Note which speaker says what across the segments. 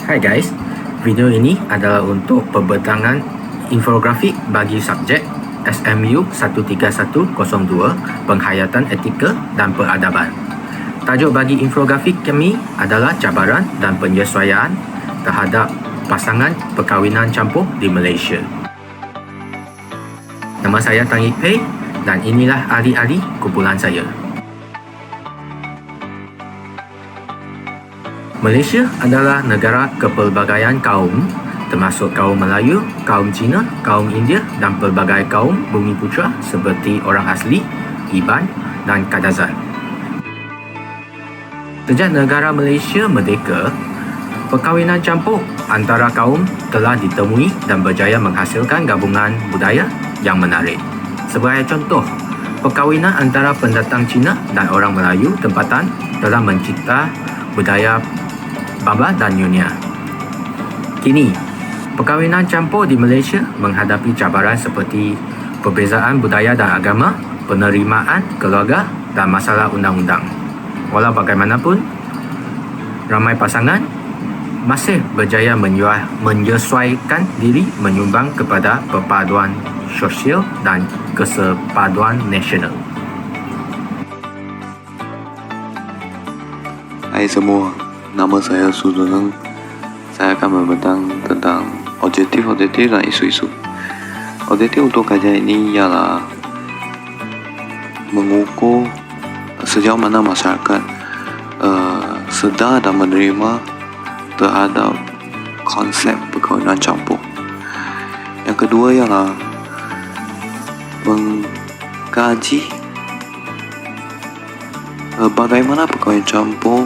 Speaker 1: Hai guys, video ini adalah untuk pembentangan infografik bagi subjek SMU 13102 Penghayatan Etika dan Peradaban. Tajuk bagi infografik kami adalah cabaran dan penyesuaian terhadap pasangan perkahwinan campur di Malaysia. Nama saya Tan Ip Pei dan inilah ahli-ahli kumpulan saya. Malaysia adalah negara kepelbagaian kaum, termasuk kaum Melayu, kaum Cina, kaum India dan pelbagai kaum Bumiputera seperti orang asli, Iban dan Kadazan. Sejak negara Malaysia merdeka, perkahwinan campur antara kaum telah ditemui dan berjaya menghasilkan gabungan budaya yang menarik. Sebagai contoh, perkahwinan antara pendatang Cina dan orang Melayu tempatan telah mencipta budaya Baba dan Nyonya. Kini, perkahwinan campur di Malaysia menghadapi cabaran seperti perbezaan budaya dan agama, penerimaan keluarga dan masalah undang-undang. Walau bagaimanapun, ramai pasangan masih berjaya menyesuaikan diri menyumbang kepada perpaduan sosial dan kesepaduan nasional.
Speaker 2: Hai semua, nama saya Suduneng. Saya akan membentang tentang objektif-objektif dan isu-isu. Objektif untuk kajian ini ialah mengukur sejauh mana masyarakat sedar dan menerima terhadap konsep perkahwinan campur. Yang kedua ialah mengkaji bagaimana perkahwinan campur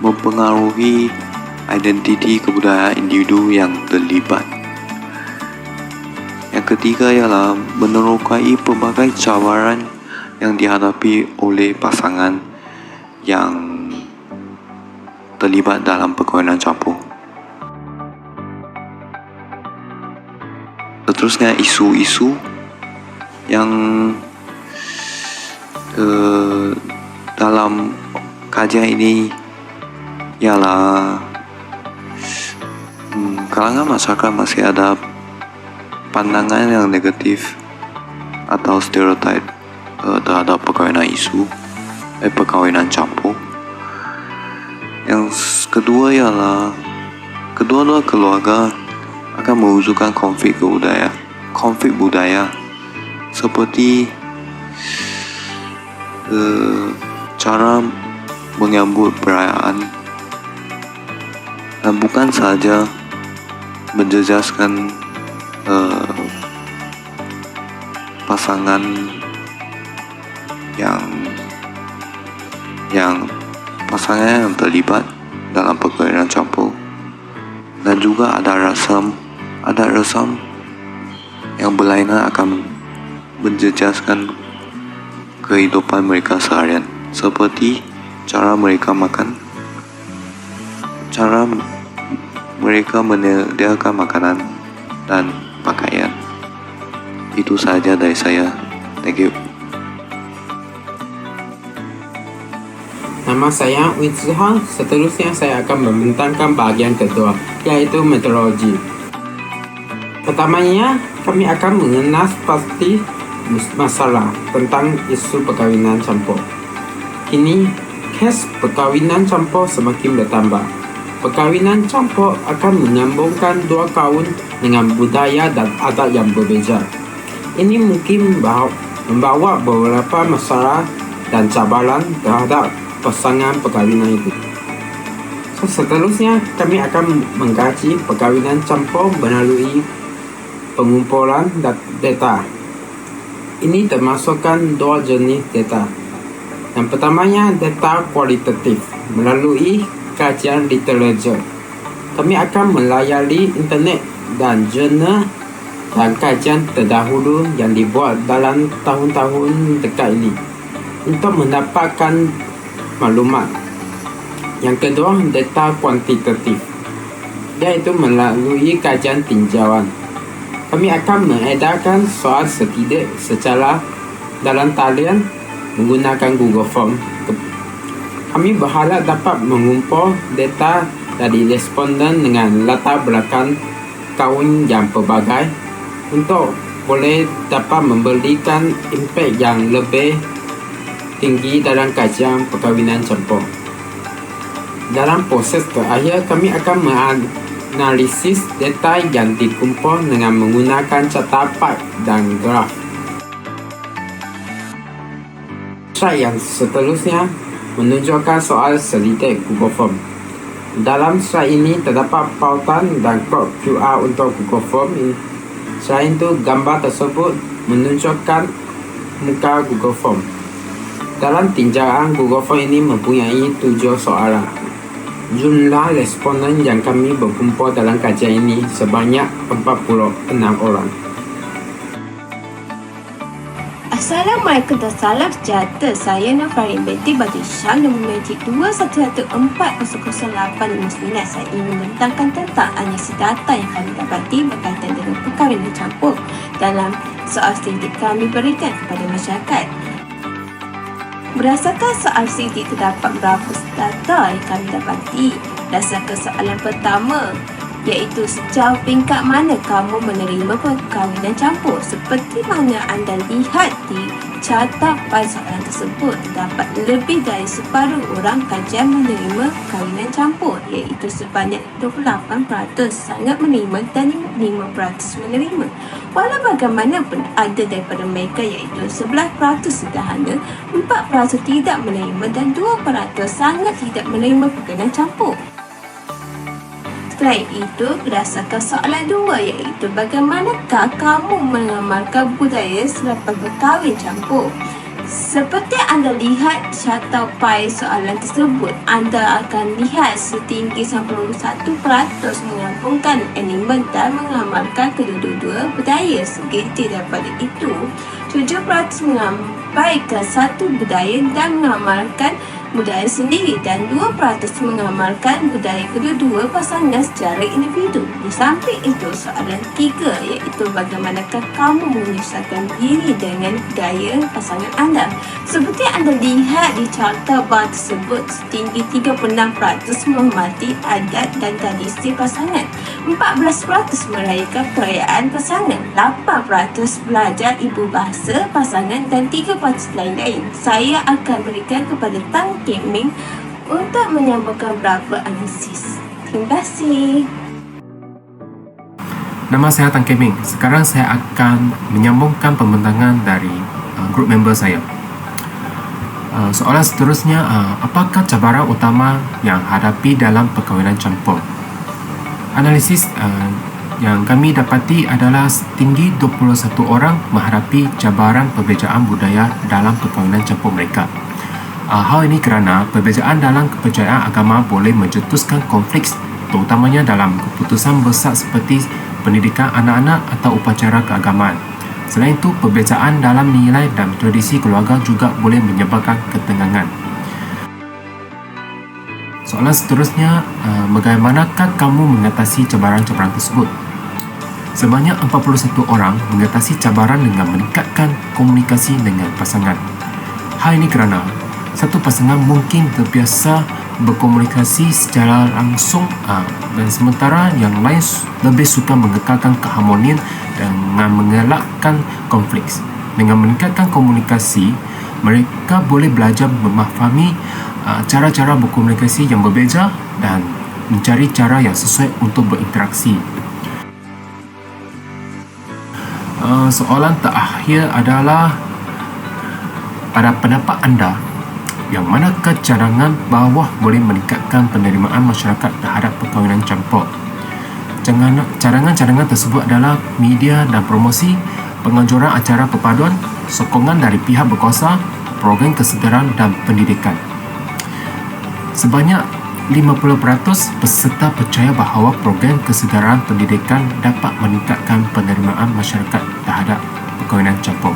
Speaker 2: mempengaruhi identiti kebudayaan individu yang terlibat. Yang ketiga ialah menerokai pelbagai cabaran yang dihadapi oleh pasangan yang terlibat dalam perkahwinan campur. Seterusnya isu-isu yang dalam kajian ini ialah kalangan masyarakat masih ada pandangan yang negatif atau stereotip terhadap perkahwinan campur. Yang kedua ialah kedua-dua keluarga akan mewujudkan konflik budaya seperti cara menyambut perayaan dan bukan saja menjejaskan pasangan yang terlibat dalam perkahwinan campur, dan juga ada resam yang berlainan akan menjejaskan kehidupan mereka seharian, seperti cara mereka makan, cara mereka menyediakan makanan dan pakaian. Itu saja dari saya. Thank you.
Speaker 3: Nama saya Win Zuhang. Seterusnya saya akan membentangkan bahagian kedua, yaitu metodologi. Pertamanya, kami akan mengenal pasti masalah tentang isu perkahwinan campur. Kini, kes perkahwinan campur semakin bertambah. Perkahwinan campur akan menyambungkan dua kaum dengan budaya dan adat yang berbeza. Ini mungkin membawa beberapa masalah dan cabaran terhadap pasangan perkahwinan itu. Seterusnya, kami akan mengkaji perkahwinan campur melalui pengumpulan data. Ini termasukkan dua jenis data. Yang pertamanya, data kualitatif melalui kajian literatur. Kami akan melayari internet dan jurnal dan kajian terdahulu yang dibuat dalam tahun-tahun dekat ini untuk mendapatkan maklumat. Yang kedua, data kuantitatif, iaitu melalui kajian tinjauan. Kami akan mengedarkan soal setidak secara dalam talian menggunakan Google Form. Kami berharap dapat mengumpul data dari responden dengan latar belakang kaum yang pelbagai untuk boleh dapat memberikan impak yang lebih tinggi dalam kajian perkahwinan campur. Dalam proses terakhir, kami akan menganalisis data yang dikumpul dengan menggunakan catatan dan graf. Slide yang seterusnya menunjukkan soal selidik Google Form. Dalam slide ini terdapat pautan dan kod QR untuk Google Form ini. Selain itu, gambar tersebut menunjukkan muka Google Form. Dalam tinjauan Google Form ini mempunyai 7 soalan. Jumlah responden yang kami berkumpul dalam kajian ini sebanyak 46 orang.
Speaker 4: Assalamualaikum dan salam sejahtera. Saya Nafarin binti Batu Syam nombor medik 2114000859. Saya ingin membentangkan tentang analisis data yang kami dapati berkaitan dengan perkahwinan campur dalam soal selidik kami berikan kepada masyarakat. Berdasarkan soal selidik terdapat beberapa data yang kami dapati. Berdasarkan soalan pertama, iaitu sejauh peringkat mana kamu menerima perkahwinan campur. Seperti mana anda lihat di carta pada soalan tersebut, terdapat lebih dari separuh orang kajian menerima perkahwinan campur, iaitu sebanyak 28% sangat menerima dan 5% menerima. Walau bagaimanapun, ada daripada mereka iaitu 11% sederhana, 4% tidak menerima dan 2% sangat tidak menerima perkahwinan campur. Selain itu, berdasarkan soalan 2 iaitu bagaimanakah kamu mengamalkan budaya selepas berkahwin campur. Seperti anda lihat carta pada soalan tersebut, anda akan lihat setinggi 91% mengampungkan elemen dan mengamalkan kedua-dua budaya. Segitu daripada itu, 7% mengabaikan satu budaya dan mengamalkan budaya sendiri dan 2% mengamalkan budaya kedua-dua pasangan secara individu. Di samping itu, soalan 3 iaitu bagaimanakah kamu menyesuaikan diri dengan budaya pasangan anda. Seperti anda lihat di carta bar tersebut, setinggi 36% menghormati adat dan tradisi pasangan, 14% merayakan perayaan pasangan, 8% belajar ibu bahasa pasangan dan 3% lain-lain. Saya akan berikan kepada Tang Kim Ming untuk menyambungkan beberapa analisis. Terima kasih.
Speaker 5: Nama saya Tang Kim Ming. Sekarang saya akan menyambungkan pembentangan dari grup member saya. Soalan seterusnya, apakah cabaran utama yang hadapi dalam perkahwinan campur? Analisis yang kami dapati adalah setinggi 21 orang menghadapi cabaran perbezaan budaya dalam perkahwinan campur mereka. Hal ini kerana perbezaan dalam kepercayaan agama boleh mencetuskan konflik, terutamanya dalam keputusan besar seperti pendidikan anak-anak atau upacara keagamaan. Selain itu, perbezaan dalam nilai dan tradisi keluarga juga boleh menyebabkan ketegangan. Soalan seterusnya, bagaimanakah kamu mengatasi cabaran-cabaran tersebut? Sebanyak 41 orang mengatasi cabaran dengan meningkatkan komunikasi dengan pasangan. Hal ini kerana satu pasangan mungkin terbiasa berkomunikasi secara langsung dan sementara yang lain lebih suka mengekalkan keharmonian dengan mengelakkan konflik. Dengan meningkatkan komunikasi, mereka boleh belajar memahami cara-cara berkomunikasi yang berbeza dan mencari cara yang sesuai untuk berinteraksi. Soalan terakhir adalah, pada pendapat anda, yang manakah cadangan bawah boleh meningkatkan penerimaan masyarakat terhadap perkahwinan campur? Cadangan-cadangan tersebut adalah media dan promosi, penganjuran acara perpaduan, sokongan dari pihak berkuasa, program kesedaran dan pendidikan. Sebanyak 50% peserta percaya bahawa program kesedaran pendidikan dapat meningkatkan penerimaan masyarakat terhadap perkahwinan campur.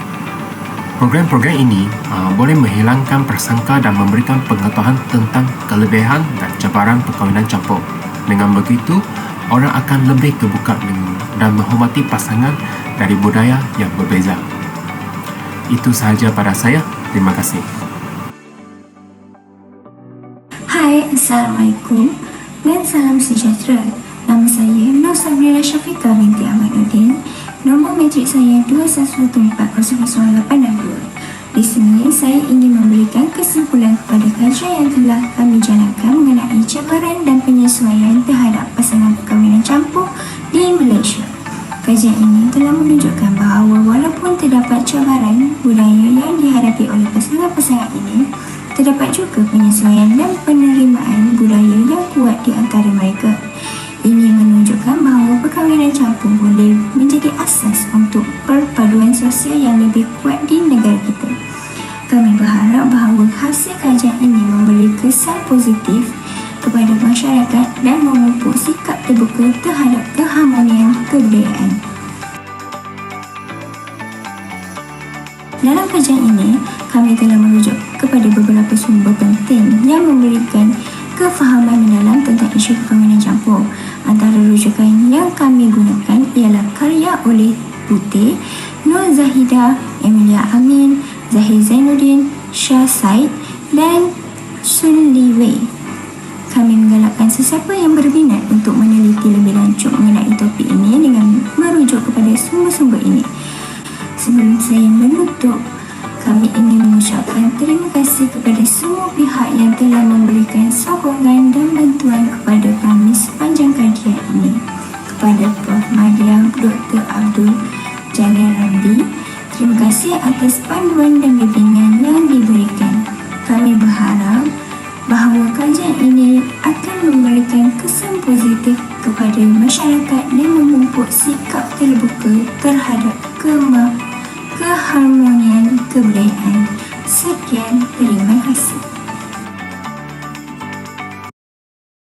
Speaker 5: Program-program ini boleh menghilangkan prasangka dan memberikan pengetahuan tentang kelebihan dan cabaran perkahwinan campur. Dengan begitu, orang akan lebih terbuka dan menghormati pasangan dari budaya yang berbeza. Itu sahaja pada saya. Terima kasih.
Speaker 4: Hai, Assalamualaikum.
Speaker 6: dan salam sejahtera. Nama saya Nur Sabrina Syafiqah binti Ahmaduddin. Nombor matrik saya 21140082. Di sini saya ingin memberikan kesimpulan kepada kajian yang telah kami jalankan mengenai cabaran dan penyesuaian terhadap pasangan perkahwinan campur di Malaysia. Kajian ini telah menunjukkan bahawa walaupun terdapat cabaran budaya yang dihadapi oleh pasangan-pasangan ini, terdapat juga penyesuaian dan penerimaan budaya yang kuat di antara mereka. Ini menunjukkan bahawa perkahwinan campur boleh menjadi asas untuk perpaduan sosial yang lebih kuat di negara kita. Kami berharap bahawa hasil kajian ini memberi kesan positif kepada masyarakat dan memupuk sikap terbuka terhadap keharmonian kebudayaan. Dalam kajian ini, kami telah merujuk kepada beberapa sumber penting yang memberikan kefahaman mendalam tentang isu perkahwinan campur. Antara rujukan yang kami gunakan ialah karya oleh Putih, Nur Zahida, Emilia Amin, Zahir Zainuddin, Shah Said dan Sun Li Wei. Kami menggalakkan sesiapa yang berminat untuk meneliti lebih lanjut mengenai topik ini dengan merujuk kepada sumber-sumber ini. Sebelum saya menutup, kami ingin mengucapkan terima kasih kepada semua pihak yang telah memberikan sokongan dan bantuan kepada kami sepanjang kajian ini. Kepada Prof. Madia Dr. Abdul Jalil Ramli, terima kasih atas panduan dan bimbingan yang diberikan. Kami berharap bahawa kajian ini akan memberikan kesan positif kepada masyarakat dan memupuk sikap terbuka terhadap keharmonian kebudayaan. Sekian, terima kasih.